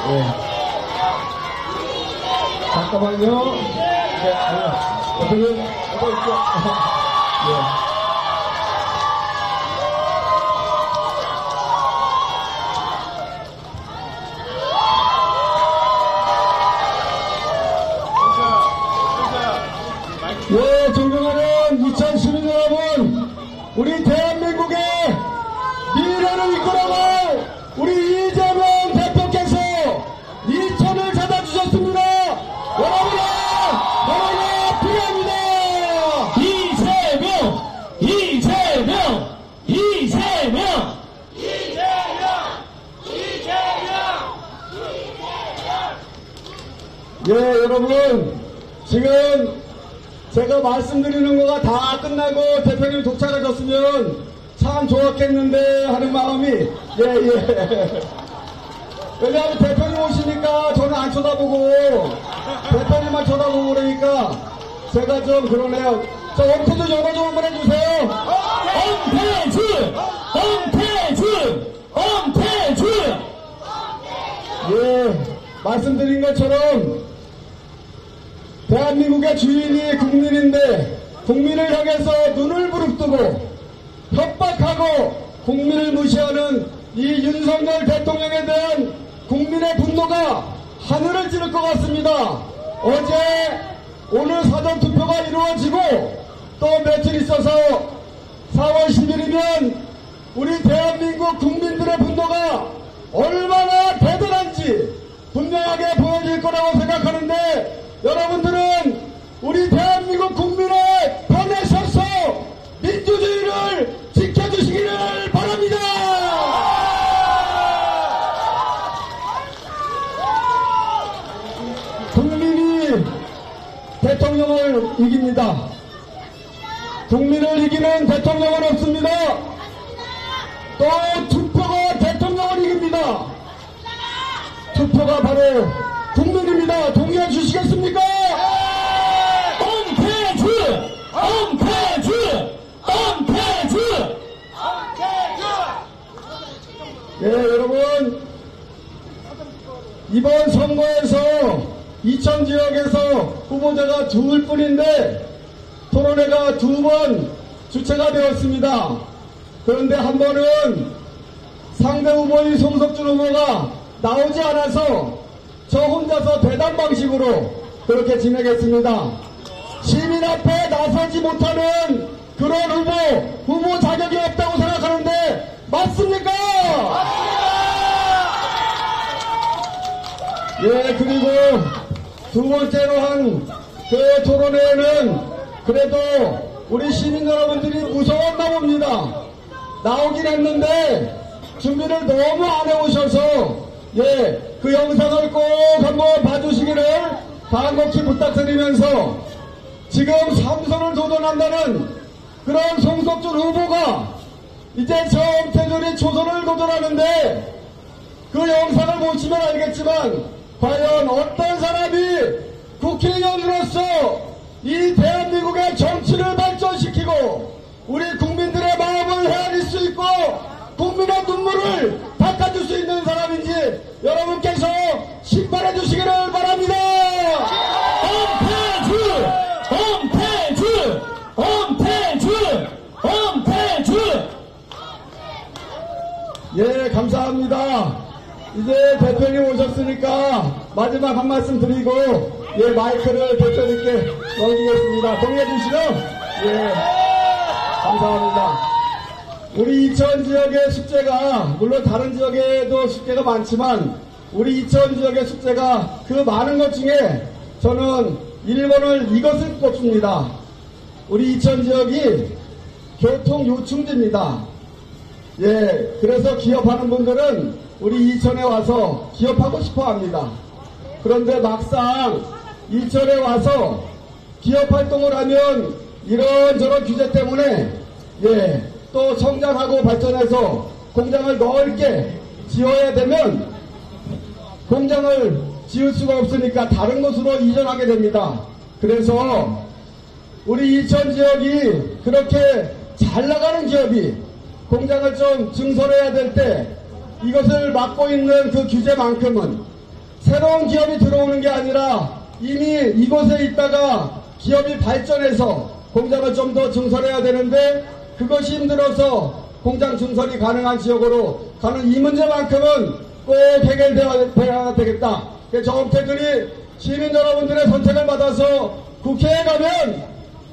예. 잠깐만요. 네, 어떻게 있죠? 예. 예, 존경하는 2012 여러분, 우리 대한민국의 미래를 이끌어갈 우리 이재명 대표께서 이천을 찾아주셨습니다. 여러분의 바람이 필요합니다. 이재명! 이재명! 이재명! 예, 여러분, 지금 제가 말씀드리는 거가 다 끝나고 대표님 도착하셨으면 참 좋았겠는데 하는 마음이, 예. 왜냐하면 대표님 오시니까 저는 안 쳐다보고 대표님만 쳐다보고 그러니까 제가 좀 그러네요. 자, 엄태준 연호 좀 한번 해주세요. 엄태준! 예, 말씀드린 것처럼 대한민국의 주인이 국민인데 국민을 향해서 눈을 부릅뜨고 협박하고 국민을 무시하는 이 윤석열 대통령에 대한 국민의 분노가 하늘을 찌를 것 같습니다. 오늘 사전투표가 이루어지고 또 며칠 있어서 4월 10일이면 우리 대한민국 국민들의 분노가 얼마나 대단한지 분명하게 보여질 거라고 생각하는데, 여러분들은 우리 대한민국 국민의 편에 서서 민주주의를 지켜주시기를 바랍니다. 국민이 대통령을 이깁니다. 국민을 이기는 대통령은 없습니다. 또 투표가 대통령을 이깁니다. 투표가 바로 국민입니다. 동의해 주시겠습니까? 엄태준! 예, 여러분, 이번 선거에서 이천 지역에서 후보자가 둘 뿐인데 토론회가 2번 주최가 되었습니다. 그런데 한 번은 상대 후보인 송석준 후보가 나오지 않아서 저 혼자서 대담 방식으로 그렇게 진행했습니다. 시민 앞에 나서지 못하는 그런 후보 자격이 없다고 생각하는데 맞습니까? 예, 그리고 두 번째로 한 그 토론회에는 그래도 우리 시민 여러분들이 무서웠나 봅니다. 나오긴 했는데 준비를 너무 안 해오셔서, 예, 그 영상을 꼭 한번 봐주시기를 간곡히 부탁드리면서, 지금 3선을 도전한다는 그런 송석준 후보가 이제 저 엄태준이 초선을 도전하는데, 그 영상을 보시면 알겠지만 과연 어떤 사람이 국회의원으로서 이 대한민국의 정치를 발전시키고 우리 국민들의 마음을 헤아릴 수 있고 국민의 눈물을 닦아줄 수 있는 사람인지 여러분께서 심판해 주시기를 바랍니다. 엄태준! 예, 감사합니다. 이제 대표님 오셨으니까 마지막 한 말씀 드리고, 예, 마이크를 대표님께 넘기겠습니다. 동의해 주시죠? 예, 감사합니다. 우리 이천 지역의 숙제가, 물론 다른 지역에도 숙제가 많지만 우리 이천 지역의 숙제가 그 많은 것 중에 저는 1번을 이것을 꼽습니다. 우리 이천 지역이 교통 요충지입니다. 예, 그래서 기업하는 분들은 우리 이천에 와서 기업하고 싶어 합니다. 그런데 막상 이천에 와서 기업 활동을 하면 이런저런 규제 때문에, 예, 또 성장하고 발전해서 공장을 넓게 지어야 되면 공장을 지을 수가 없으니까 다른 곳으로 이전하게 됩니다. 그래서 우리 이천 지역이 그렇게 잘 나가는 기업이 공장을 좀 증설해야 될 때 이것을 막고 있는 그 규제만큼은 새로운 기업이 들어오는 게 아니라 이미 이곳에 있다가 기업이 발전해서 공장을 좀 더 증설해야 되는데 그것이 힘들어서 공장 증설이 가능한 지역으로 가는 이 문제만큼은 꼭 해결되어야 되겠다. 정태준이 시민 여러분들의 선택을 받아서 국회에 가면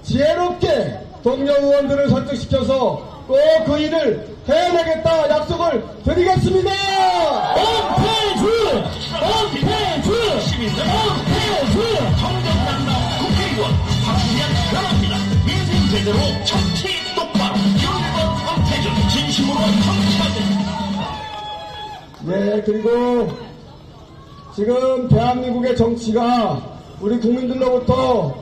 지혜롭게 동료 의원들을 설득시켜서 꼭 그 일을 해내겠다 약속을 드리겠습니다. 엄태준! 엄태준! 엄태준! 정정당당 국회의원 박수현 변합니다. 민생 제대로 정치 똑바로 1번 엄태준 진심으로 정치하겠습니다. 네, 그리고 지금 대한민국의 정치가 우리 국민들로부터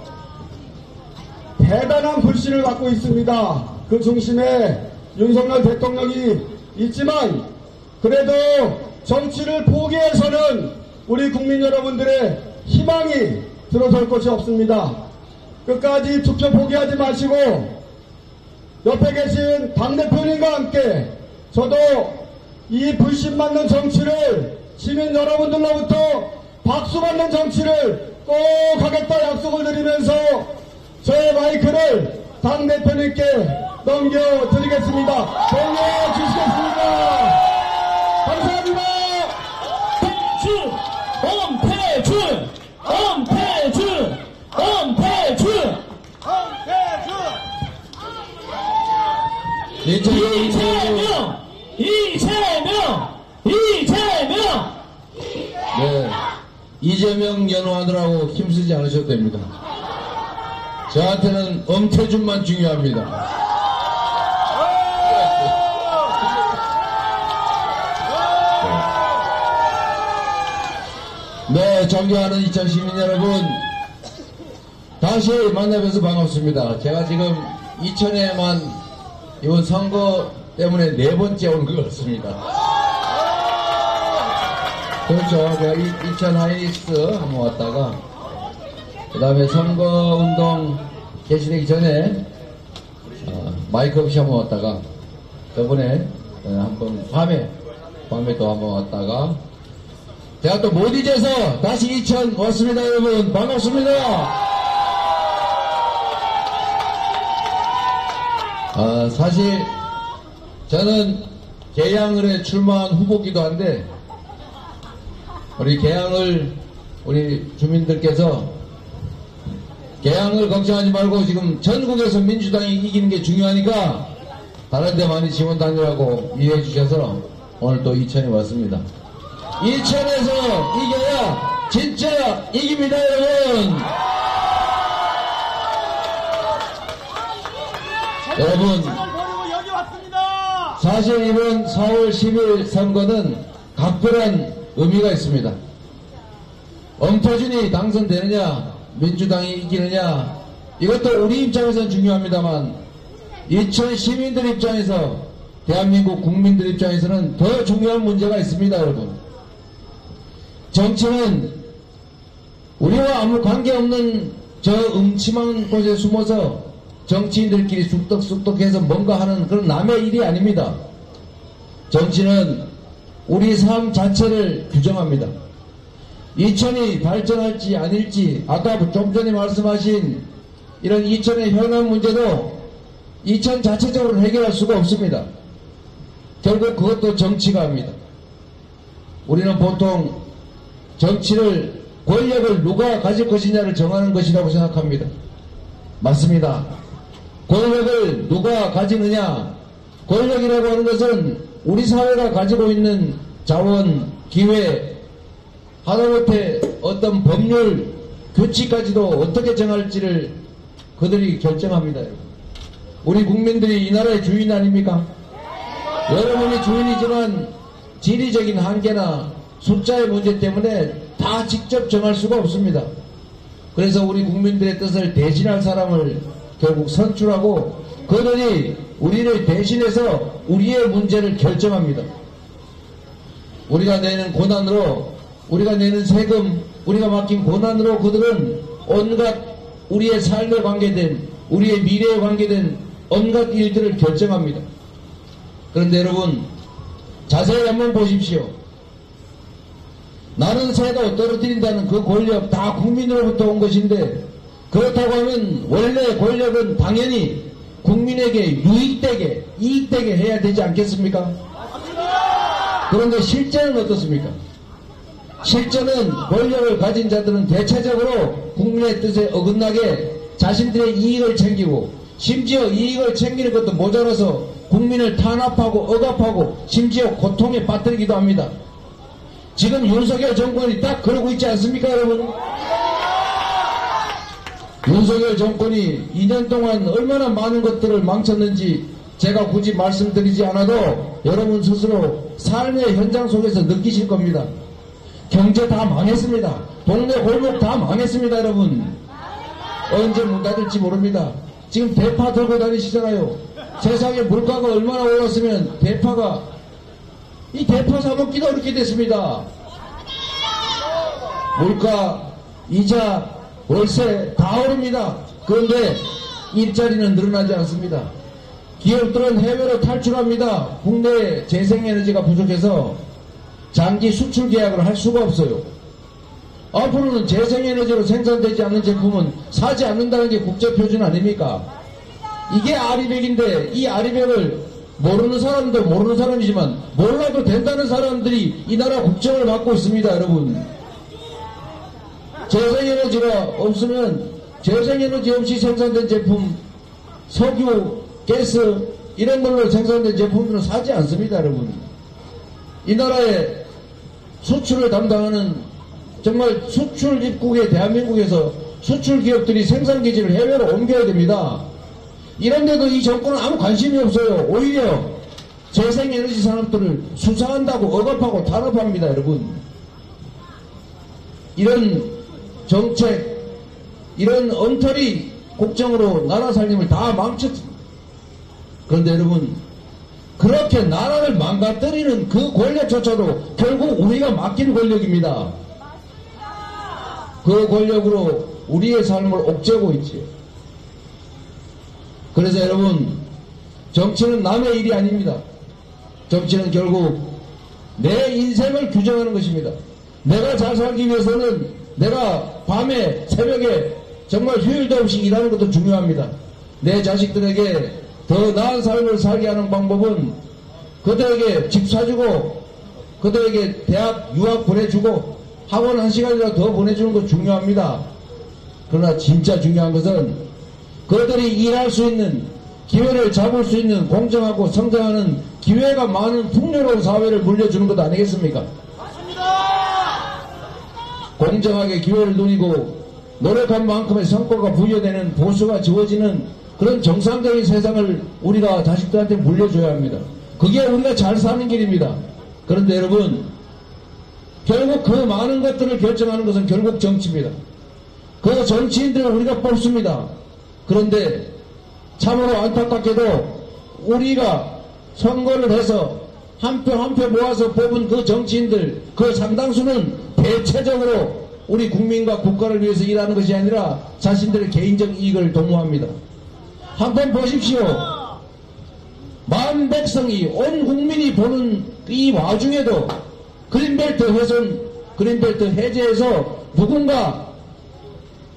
대단한 불신을 받고 있습니다. 그 중심에 윤석열 대통령이 있지만 그래도 정치를 포기해서는 우리 국민 여러분들의 희망이 들어설 것이 없습니다. 끝까지 투표 포기하지 마시고 옆에 계신 당대표님과 함께 저도 이 불신받는 정치를 시민 여러분들로부터 박수받는 정치를 꼭 하겠다 약속을 드리면서 저의 마이크를 당대표님께 넘겨드리겠습니다. 동의해 주시겠습니까? 감사합니다. 엄태준! 엄태준! 엄태준! 이재명! 이재명! 이재명! 네, 이재명 연호하느라고 힘쓰지 않으셔도 됩니다. 저한테는 엄태준만 중요합니다. 네, 존경하는 2000 시민 여러분, 다시 만나뵈서 반갑습니다. 제가 지금 이천에만 이번 선거 때문에 4번째 온 것 같습니다. 그렇죠. 제가 이천 하이닉스 한번 왔다가 그 다음에 선거운동 개시되기 전에 마이크 없이 한번 왔다가 저번에 한번 밤에 또 한번 왔다가 제가 또 못 잊어서 다시 이천 왔습니다. 여러분 반갑습니다. 사실 저는 계양을에 출마한 후보기도 한데 우리 계양을 우리 주민들께서 계양을 걱정하지 말고 지금 전국에서 민주당이 이기는 게 중요하니까 다른 데 많이 지원 다니라고 이해해 주셔서 오늘 또 이천에 왔습니다. 이천에서 이겨야 진짜 이깁니다, 여러분. 여러분, 사실 이번 4월 10일 선거는 각별한 의미가 있습니다. 엄태준이 당선되느냐, 민주당이 이기느냐, 이것도 우리 입장에서는 중요합니다만, 이천 시민들 입장에서, 대한민국 국민들 입장에서는 더 중요한 문제가 있습니다, 여러분. 정치는 우리와 아무 관계없는 저 음침한 곳에 숨어서 정치인들끼리 쑥덕쑥덕해서 뭔가 하는 그런 남의 일이 아닙니다. 정치는 우리 삶 자체를 규정합니다. 이천이 발전할지 아닐지 아까 좀 전에 말씀하신 이런 이천의 현안 문제도 이천 자체적으로 해결할 수가 없습니다. 결국 그것도 정치가 합니다. 우리는 보통 정치를 권력을 누가 가질 것이냐를 정하는 것이라고 생각합니다. 맞습니다. 권력을 누가 가지느냐, 권력이라고 하는 것은 우리 사회가 가지고 있는 자원, 기회, 하다못해 어떤 법률, 규칙까지도 어떻게 정할지를 그들이 결정합니다. 우리 국민들이 이 나라의 주인 아닙니까? 여러분이 주인이지만 지리적인 한계나 숫자의 문제 때문에 다 직접 정할 수가 없습니다. 그래서 우리 국민들의 뜻을 대신할 사람을 결국 선출하고 그들이 우리를 대신해서 우리의 문제를 결정합니다. 우리가 내는 고난으로, 우리가 내는 세금, 우리가 맡긴 고난으로 그들은 온갖 우리의 삶에 관계된, 우리의 미래에 관계된 온갖 일들을 결정합니다. 그런데 여러분, 자세히 한번 보십시오. 나는 새도 떨어뜨린다는 그 권력 다 국민으로부터 온 것인데, 그렇다고 하면 원래 권력은 당연히 국민에게 유익되게 이익되게 해야 되지 않겠습니까? 그런데 실제는 어떻습니까? 실제는 권력을 가진 자들은 대체적으로 국민의 뜻에 어긋나게 자신들의 이익을 챙기고, 심지어 이익을 챙기는 것도 모자라서 국민을 탄압하고 억압하고 심지어 고통에 빠뜨리기도 합니다. 지금 윤석열 정권이 딱 그러고 있지 않습니까, 여러분? 윤석열 정권이 2년 동안 얼마나 많은 것들을 망쳤는지 제가 굳이 말씀드리지 않아도 여러분 스스로 삶의 현장 속에서 느끼실 겁니다. 경제 다 망했습니다. 동네 골목 다 망했습니다, 여러분. 언제 문 닫을지 모릅니다. 지금 대파 들고 다니시잖아요. 세상에 물가가 얼마나 올랐으면 이 대파 사먹기도 어렵게 됐습니다. 물가, 이자, 월세 다 오릅니다. 그런데 일자리는 늘어나지 않습니다. 기업들은 해외로 탈출합니다. 국내 재생에너지가 부족해서 장기 수출 계약을 할 수가 없어요. 앞으로는 재생에너지로 생산되지 않는 제품은 사지 않는다는 게 국제표준 아닙니까? 이게 아리백인데, 이 아리백을 모르는 사람도 모르는 사람이지만 몰라도 된다는 사람들이 이 나라 국정을 맡고 있습니다, 여러분. 재생에너지가 없으면 재생에너지 없이 생산된 제품, 석유, 가스 이런 걸로 생산된 제품들은 사지 않습니다, 여러분. 이 나라의 수출을 담당하는 정말 수출 입국의 대한민국에서 수출 기업들이 생산 기지를 해외로 옮겨야 됩니다. 이런데도 이 정권은 아무 관심이 없어요. 오히려 재생에너지 산업들을 수사한다고 억압하고 탄압합니다, 여러분. 이런 정책, 이런 엉터리 국정으로 나라 살림을 다 망쳤습니다. 그런데 여러분, 그렇게 나라를 망가뜨리는 그 권력조차도 결국 우리가 맡긴 권력입니다. 그 권력으로 우리의 삶을 옥죄고 있지요. 그래서 여러분, 정치는 남의 일이 아닙니다. 정치는 결국 내 인생을 규정하는 것입니다. 내가 잘 살기 위해서는 내가 밤에 새벽에 정말 휴일도 없이 일하는 것도 중요합니다. 내 자식들에게 더 나은 삶을 살게 하는 방법은 그들에게 집 사주고 그들에게 대학 유학 보내주고 학원 1시간이라도 더 보내주는 것 중요합니다. 그러나 진짜 중요한 것은 그들이 일할 수 있는 기회를 잡을 수 있는 공정하고 성장하는 기회가 많은 풍요로운 사회를 물려주는 것 아니겠습니까? 공정하게 기회를 누리고 노력한 만큼의 성과가 부여되는 보수가 지워지는 그런 정상적인 세상을 우리가 자식들한테 물려줘야 합니다. 그게 우리가 잘 사는 길입니다. 그런데 여러분, 결국 그 많은 것들을 결정하는 것은 결국 정치입니다. 그 정치인들을 우리가 뽑습니다. 그런데 참으로 안타깝게도 우리가 선거를 해서 한 표 한 표 모아서 뽑은 그 정치인들, 그 상당수는 대체적으로 우리 국민과 국가를 위해서 일하는 것이 아니라 자신들의 개인적 이익을 도모합니다. 한번 보십시오. 만 백성이, 온 국민이 보는 이 와중에도 그린벨트 훼손, 그린벨트 해제해서 누군가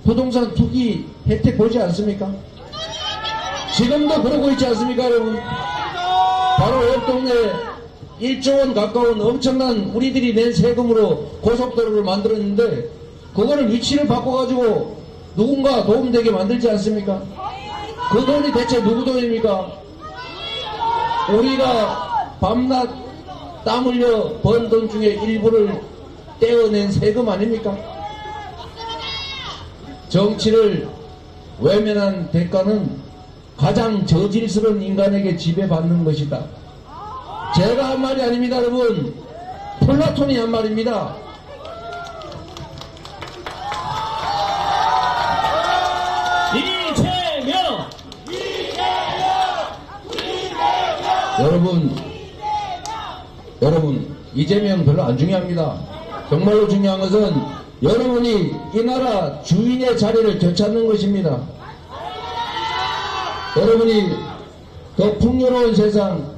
부동산 투기 혜택 보지 않습니까? 지금도 그러고 있지 않습니까, 여러분? 바로 옆 동네 1조 원 가까운 엄청난 우리들이 낸 세금으로 고속도로를 만들었는데 그거를 위치를 바꿔가지고 누군가 도움되게 만들지 않습니까? 그 돈이 대체 누구 돈입니까? 우리가 밤낮 땀 흘려 번 돈 중에 일부를 떼어낸 세금 아닙니까? 정치를 외면한 대가는 가장 저질스러운 인간에게 지배받는 것이다. 제가 한 말이 아닙니다, 여러분. 플라톤이 한 말입니다. 이재명! 여러분, 이재명 별로 안 중요합니다. 정말로 중요한 것은 여러분이 이 나라 주인의 자리를 되찾는 것입니다. 여러분이 더 풍요로운 세상,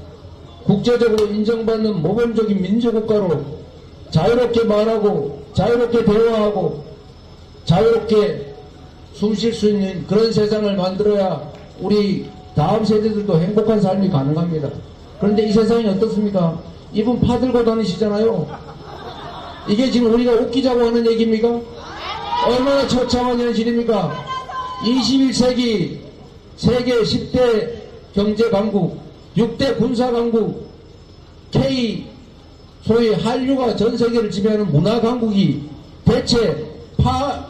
국제적으로 인정받는 모범적인 민주국가로 자유롭게 말하고 자유롭게 대화하고 자유롭게 숨 쉴 수 있는 그런 세상을 만들어야 우리 다음 세대들도 행복한 삶이 가능합니다. 그런데 이 세상이 어떻습니까? 이분 파 들고 다니시잖아요. 이게 지금 우리가 웃기자고 하는 얘기입니까? 얼마나 처참한 현실입니까? 21세기 세계 10대 경제 강국, 6대 군사 강국, K 소위 한류가 전 세계를 지배하는 문화 강국이 대체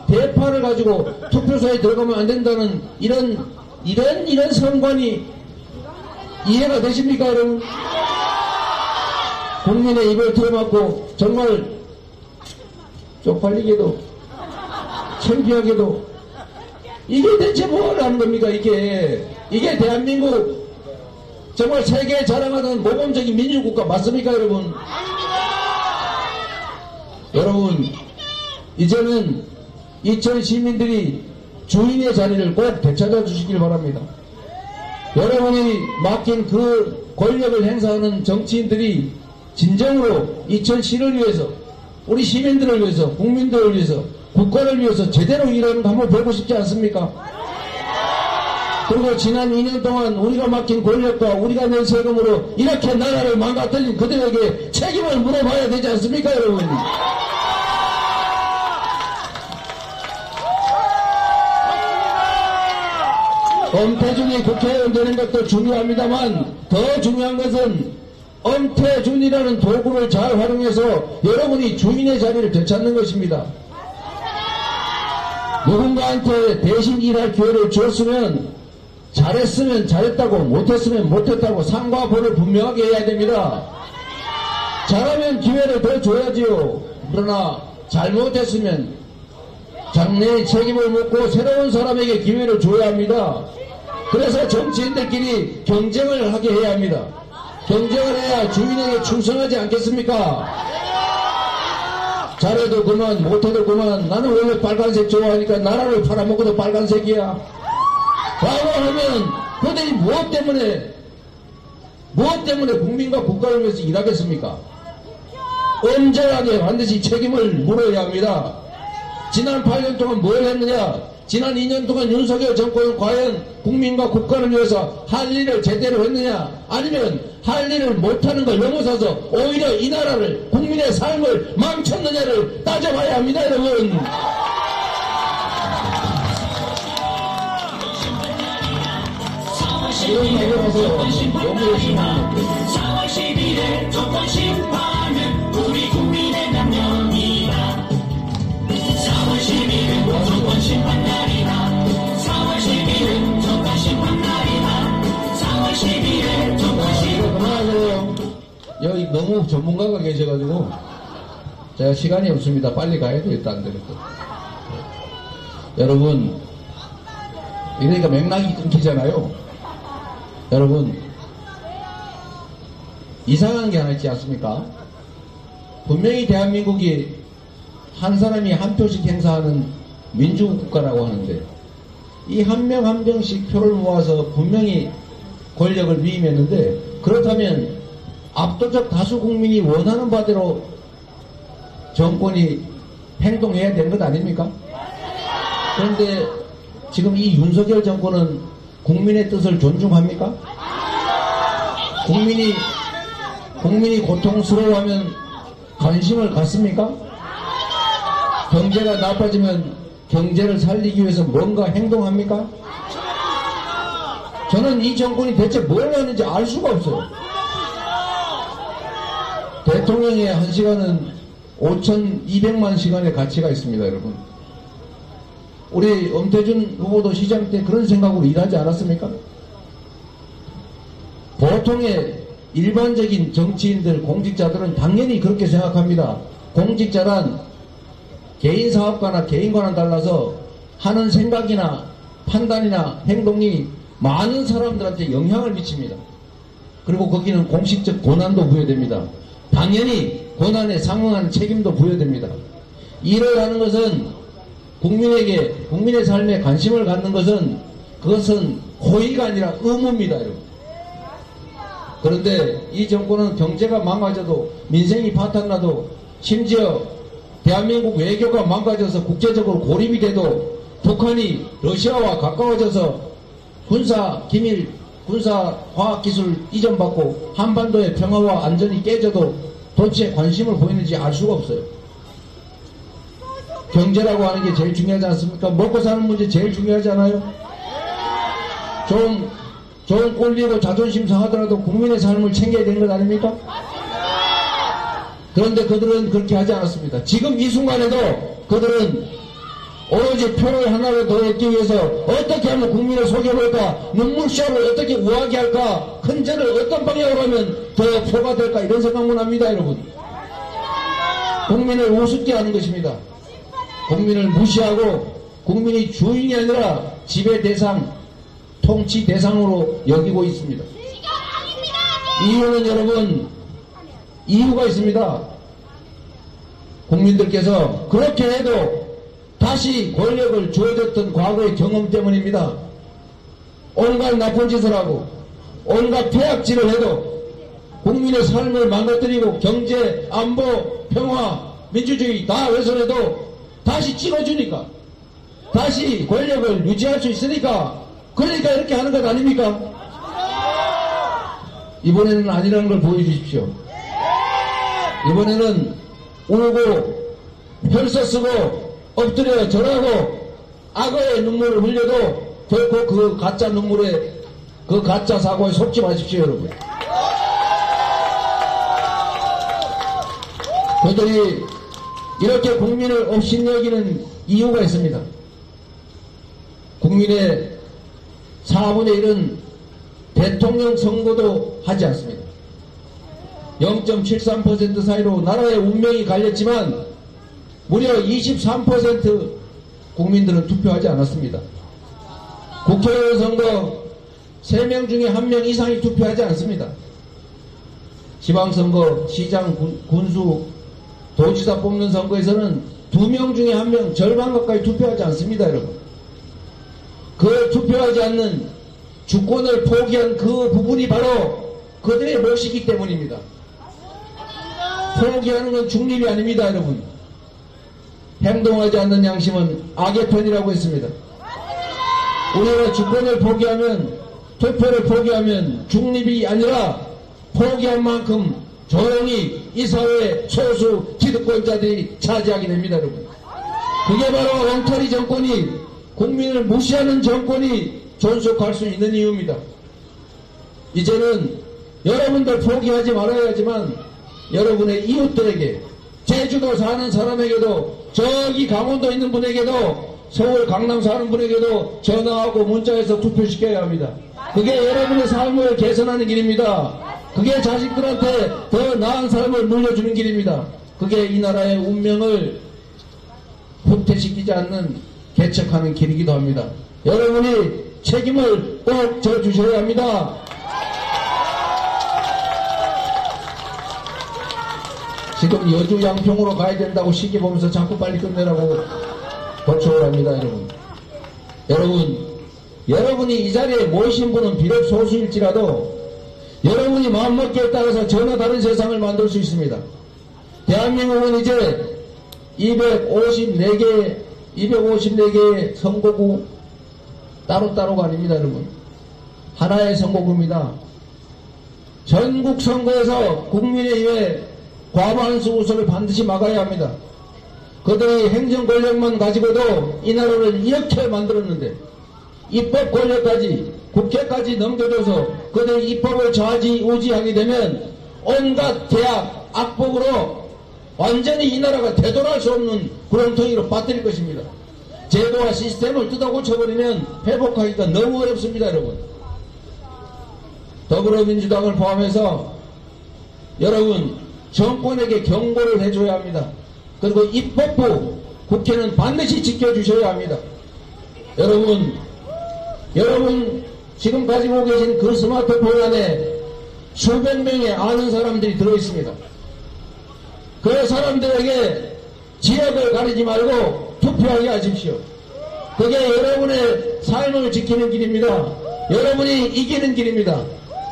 대파를 가지고 투표소에 들어가면 안 된다는 이런 선관이 이해가 되십니까, 여러분? 국민의 입을 틀어막고 정말 쪽팔리게도 창피하게도 이게 대체 뭘 하는 겁니까? 이게 대한민국 정말 세계에 자랑하는 모범적인 민주국가 맞습니까, 여러분? 여러분, 이제는 이천 시민들이 주인의 자리를 꼭 되찾아 주시길 바랍니다. 여러분이 맡긴 그 권력을 행사하는 정치인들이 진정으로 이천시를 위해서, 우리 시민들을 위해서, 국민들을 위해서, 국가를 위해서 제대로 일하는 거 한번 보고 싶지 않습니까? 그리고 지난 2년 동안 우리가 맡긴 권력과 우리가 낸 세금으로 이렇게 나라를 망가뜨린 그들에게 책임을 물어봐야 되지 않습니까, 여러분? 엄태준이 국회의원 되는 것도 중요합니다만 더 중요한 것은 엄태준이라는 도구를 잘 활용해서 여러분이 주인의 자리를 되찾는 것입니다. 누군가한테 대신 일할 기회를 주었으면 잘했으면 잘했다고, 못했으면 못했다고 상과 벌을 분명하게 해야 됩니다. 잘하면 기회를 더 줘야지요. 그러나 잘못했으면 장래의 책임을 묻고 새로운 사람에게 기회를 줘야 합니다. 그래서 정치인들끼리 경쟁을 하게 해야 합니다. 경쟁을 해야 주인에게 충성하지 않겠습니까? 잘해도 그만, 못해도 그만. 나는 원래 빨간색 좋아하니까 나라를 팔아먹어도 빨간색이야 라고 하면 그들이 무엇 때문에 국민과 국가를 위해서 일하겠습니까? 엄정하게 반드시 책임을 물어야 합니다. 지난 8년 동안 뭘 했느냐? 지난 2년 동안 윤석열 정권은 과연 국민과 국가를 위해서 할 일을 제대로 했느냐? 아니면 할 일을 못하는 걸 넘어서서 오히려 이 나라를, 국민의 삶을 망쳤느냐를 따져봐야 합니다, 여러분. 이런 얘기를 하세요. 너무 열심히 하는데. 4월 10일에 조건 심판은 우리 국민의 명령이다. 4월 10일은 조건 심판 날이다. 4월 10일은 조건 심판 날이다. 4월 10일에 조건 심판. 그만하세요. 여기 너무 전문가가 계셔가지고 제가 시간이 없습니다. 빨리 가야 되겠다, 안 되겠다. 여러분, 이러니까 맥락이 끊기잖아요. 여러분, 이상한 게 하나 있지 않습니까? 분명히 대한민국이 한 사람이 한 표씩 행사하는 민주국가라고 하는데 이 한 명 한 명씩 표를 모아서 분명히 권력을 위임했는데, 그렇다면 압도적 다수 국민이 원하는 바대로 정권이 행동해야 되는 것 아닙니까? 그런데 지금 이 윤석열 정권은 국민의 뜻을 존중합니까? 국민이 고통스러워하면 관심을 갖습니까? 경제가 나빠지면 경제를 살리기 위해서 뭔가 행동합니까? 저는 이 정권이 대체 뭘 하는지 알 수가 없어요. 대통령의 1시간은 5,200만 시간의 가치가 있습니다, 여러분. 우리 엄태준 후보도 시장 때 그런 생각으로 일하지 않았습니까? 보통의 일반적인 정치인들, 공직자들은 당연히 그렇게 생각합니다. 공직자란 개인 사업가나 개인과는 달라서 하는 생각이나 판단이나 행동이 많은 사람들한테 영향을 미칩니다. 그리고 거기는 공식적 권한도 부여됩니다. 당연히 권한에 상응하는 책임도 부여됩니다. 일을 하는 것은 국민에게, 국민의 삶에 관심을 갖는 것은, 그것은 호의가 아니라 의무입니다, 여러분. 그런데 이 정권은 경제가 망가져도, 민생이 파탄나도 심지어 대한민국 외교가 망가져서 국제적으로 고립이 돼도 북한이 러시아와 가까워져서 군사 기밀, 군사 과학기술 이전받고 한반도의 평화와 안전이 깨져도 도대체 관심을 보이는지 알 수가 없어요. 경제라고 하는 게 제일 중요하지 않습니까? 먹고 사는 문제 제일 중요하지 않아요? 좋은 꼴리고 자존심 상하더라도 국민의 삶을 챙겨야 되는 것 아닙니까? 그런데 그들은 그렇게 하지 않았습니다. 지금 이 순간에도 그들은 오로지 표를 하나를 더 얻기 위해서 어떻게 하면 국민을 속여볼까, 눈물쇼를 어떻게 우아하게 할까, 큰절을 어떤 방향으로 하면 더 표가 될까, 이런 생각만 합니다, 여러분. 국민을 우습게 하는 것입니다. 국민을 무시하고 국민이 주인이 아니라 지배 대상, 통치 대상으로 여기고 있습니다. 이유는 여러분, 이유가 있습니다. 국민들께서 그렇게 해도 다시 권력을 주어졌던 과거의 경험 때문입니다. 온갖 나쁜 짓을 하고 온갖 폐악질을 해도 국민의 삶을 망가뜨리고 경제, 안보, 평화, 민주주의 다 훼손해도 다시 찍어주니까, 다시 권력을 유지할 수 있으니까, 그러니까 이렇게 하는 것 아닙니까? 이번에는 아니라는 걸 보여주십시오. 이번에는 울고 혈서 쓰고 엎드려 절하고 악어의 눈물을 흘려도 결코 그 가짜 눈물에, 그 가짜 사고에 속지 마십시오, 여러분. 그들이 이렇게 국민을 업신여기는 이유가 있습니다. 국민의 4분의 1은 대통령 선거도 하지 않습니다. 0.73% 사이로 나라의 운명이 갈렸지만 무려 23% 국민들은 투표하지 않았습니다. 국회의원 선거 3명 중에 1명 이상이 투표하지 않습니다. 지방선거, 시장, 군수, 도지사 뽑는 선거에서는 2명 중에 1명, 절반 가까이 투표하지 않습니다, 여러분. 그 투표하지 않는 주권을 포기한 그 부분이 바로 그들의 몫이기 때문입니다. 포기하는 건 중립이 아닙니다, 여러분. 행동하지 않는 양심은 악의 편이라고 했습니다. 우리가 주권을 포기하면, 투표를 포기하면 중립이 아니라 포기한 만큼 조용히 이 사회의 소수 기득권자들이 차지하게 됩니다, 여러분. 그게 바로 엉터리 정권이, 국민을 무시하는 정권이 존속할 수 있는 이유입니다. 이제는 여러분들 포기하지 말아야 하지만 여러분의 이웃들에게, 제주도 사는 사람에게도, 저기 강원도 있는 분에게도, 서울 강남 사는 분에게도 전화하고 문자해서 투표시켜야 합니다. 그게 여러분의 삶을 개선하는 길입니다. 그게 자식들한테 더 나은 삶을 물려주는 길입니다. 그게 이 나라의 운명을 후퇴시키지 않는 개척하는 길이기도 합니다. 여러분이 책임을 꼭 져주셔야 합니다. 지금 여주 양평으로 가야 된다고 시기 보면서 자꾸 빨리 끝내라고 도청을 합니다, 여러분. 여러분이 이 자리에 모이신 분은 비록 소수일지라도 여러분이 마음먹기에 따라서 전혀 다른 세상을 만들 수 있습니다. 대한민국은 이제 254개의 선거구 따로따로가 아닙니다, 여러분. 하나의 선거구입니다. 전국 선거에서 국민의힘의 과반수 우승을 반드시 막아야 합니다. 그들이 행정 권력만 가지고도 이 나라를 이렇게 만들었는데 입법 권력까지, 국회까지 넘겨줘서 그들이 입법을 좌지우지하게 되면 온갖 계약, 악법으로 완전히 이 나라가 되돌아갈 수 없는 구렁텅이로 빠뜨릴 것입니다. 제도와 시스템을 뜯어 고쳐버리면 회복하기가 너무 어렵습니다, 여러분. 더불어민주당을 포함해서 여러분, 정권에게 경고를 해줘야 합니다. 그리고 입법부, 국회는 반드시 지켜주셔야 합니다. 여러분 지금 가지고 계신 그 스마트폰 안에 수백 명의 아는 사람들이 들어있습니다. 그 사람들에게 지역을 가리지 말고 투표하게 하십시오. 그게 여러분의 삶을 지키는 길입니다. 여러분이 이기는 길입니다.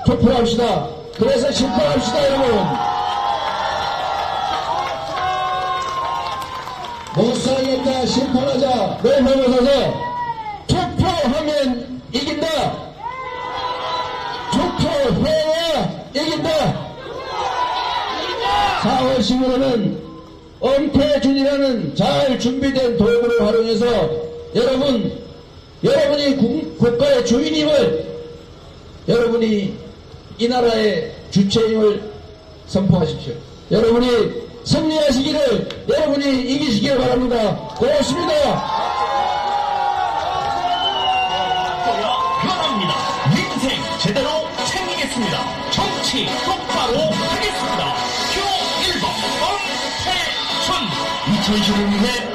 투표합시다. 그래서 실패합시다, 여러분. 못 살겠다 심판하자 를 넘어서서 투표하면 이긴다. 투표해야 이긴다. 4월 15일은 엄태준이라는 잘 준비된 도구를 활용해서 여러분이 국가의 주인임을, 여러분이 이 나라의 주체임을 선포하십시오. 여러분이 승리하시기를, 여러분이 이기시기를 바랍니다. 고맙습니다. 변합니다. 민생 제대로 챙기겠습니다. 정치 똑바로 하겠습니다. 표 1번 엄태춘 2025년에